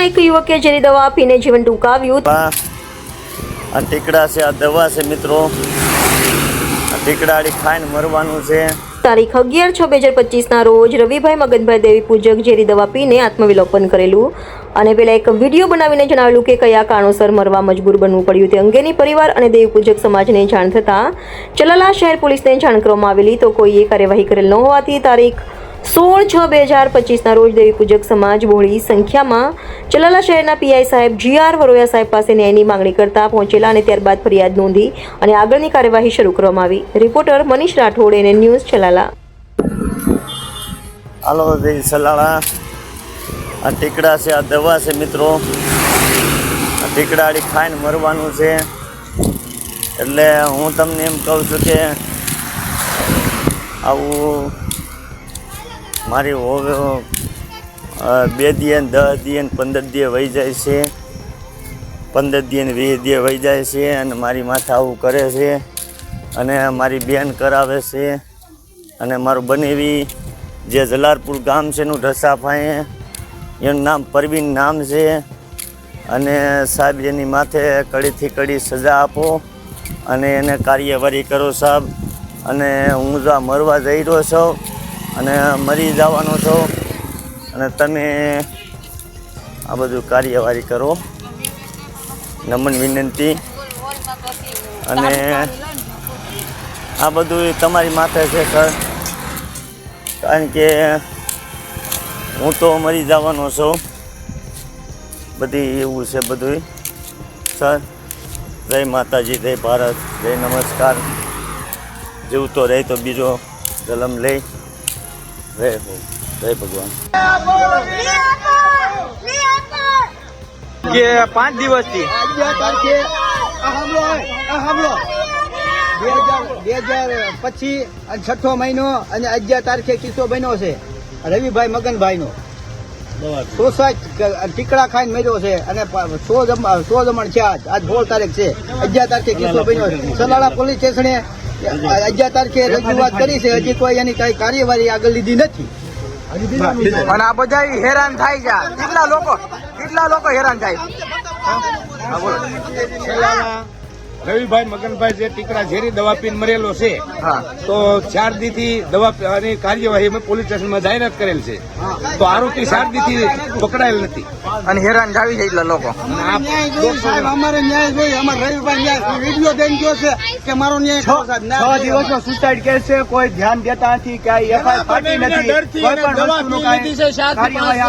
સુરતમાં એક યુવકે ઝેરી દવા આપીને જીવન ટૂંકાવ્યું। આ ટીકડા છે, આ દવા છે મિત્રો, આ ટીકડાડી ખાઈને મરવાનું છે। તારીખ 11/6/2025 રોજ રવિભાઈ મગનભાઈ દેવી પૂજક ઝેરી દવા પીને આત્મવિલોપન કરેલું અને પેલા એક વિડીયો બનાવીને જણાવેલું કે કયા કારણોસર મરવા મજબૂર બનવું પડ્યું તે અંગેની પરિવાર અને દેવી પૂજક સમાજને જાણ થતાં ચલાલા શહેર પોલીસને જાણ કરવામાં આવેલી તો કોઈએ કાર્યવાહી કરેલ ન હોવાથી તારીખ 16/6/2025 રોજ દેવી પૂજક સમાજ બહોળી સંખ્યામાં ચલાલા શહેરના પીઆઈ સાહેબ GR વરોયા સાહેબ પાસે ન્યાયની માંગણી કરતા પહોંચેલા અને ત્યારબાદ ફરિયાદ નોંધી અને આગળની કાર્યવાહી શરૂ કરવામાં આવી। રિપોર્ટર મનીષ રાઠોડ, એને ન્યૂઝ ચલાલા। હાલો દેવી સલાળા, આ ટીકડા છે, આ દવા છે મિત્રો, આ ટીકડાડી ખાઈને મરવાનું છે। એટલે હું તમને એમ કહું છું કે આવું મારી 2 દિન 10 દિન 15 દિન વહી જાય છે, 15 દિન 20 દિન વહી જાય છે અને મારી માથે આવું કરે છે અને મારી બેન કરાવે છે અને મારું બનેવી જે જલારપુર ગામ છે એનું ઢસાફાએ એનું નામ પરવીન નામ છે અને સાહેબ એની માથે કડીથી કડી સજા આપો અને એને કાર્યવાહી કરો સાહેબ। અને હું જો મરવા જઈ રહ્યો છું અને મરી જવાનો છો અને તમે આ બધું કાર્યવાહી કરો, નમન વિનંતી। અને આ બધું તમારી માથે છે સર, કારણ કે હું તો મરી જવાનો છું, બધી એવું છે બધું સર। જય માતાજી, જય ભારત, જય નમસ્કાર। જીવતો રહે તો બીજો જન્મ લઈ રહે હો, જય ભગવાન। કે 5 દિવસથી 2025 અને 6ઠો મહિનો અને 11 તારીખે કિસ્સો બન્યો છે રવિભાઈ મગનભાઈનો। ટીકડા ખાઈને મર્યો છે અને 100 જમણ છે। આજ 16 તારીખ છે, 11 તારીખે કિસ્સો બન્યો છે। સલાળા પોલીસ સ્ટેશને 11 તારીખે રજૂઆત કરી છે, હજી કોઈ એની કઈ કાર્યવાહી આગળ લીધી નથી। અને આ બધા હેરાન થાય છે। કેટલા લોકો હેરાન થાય? હા બોલો। રવિભાઈ મગનભાઈ જે ટીકડા ઝેરી દવા પીને મરેલો છે, તો 4 દીથી દવાની કાર્યવાહી અમે પોલીસ સ્ટેશનમાં જાહેરાત કરેલ છે, તો આરોપી 4 દીથી પકડાયેલ નથી અને હેરાન થાવી છે એટલા લોકો। અમારે ન્યાય જોઈએ, અમારે રવિભાઈ ન્યાય વિડીયો દઈને ગયો છે કે મારો ન્યાય 6 દિવસનો સુસાઇડ કેસ છે, કોઈ ધ્યાન દેતા નથી, ક્યાંય FIR ફાટી નથી, કોઈ પણ વસ્તુનું કાંઈ કાર્યવાહી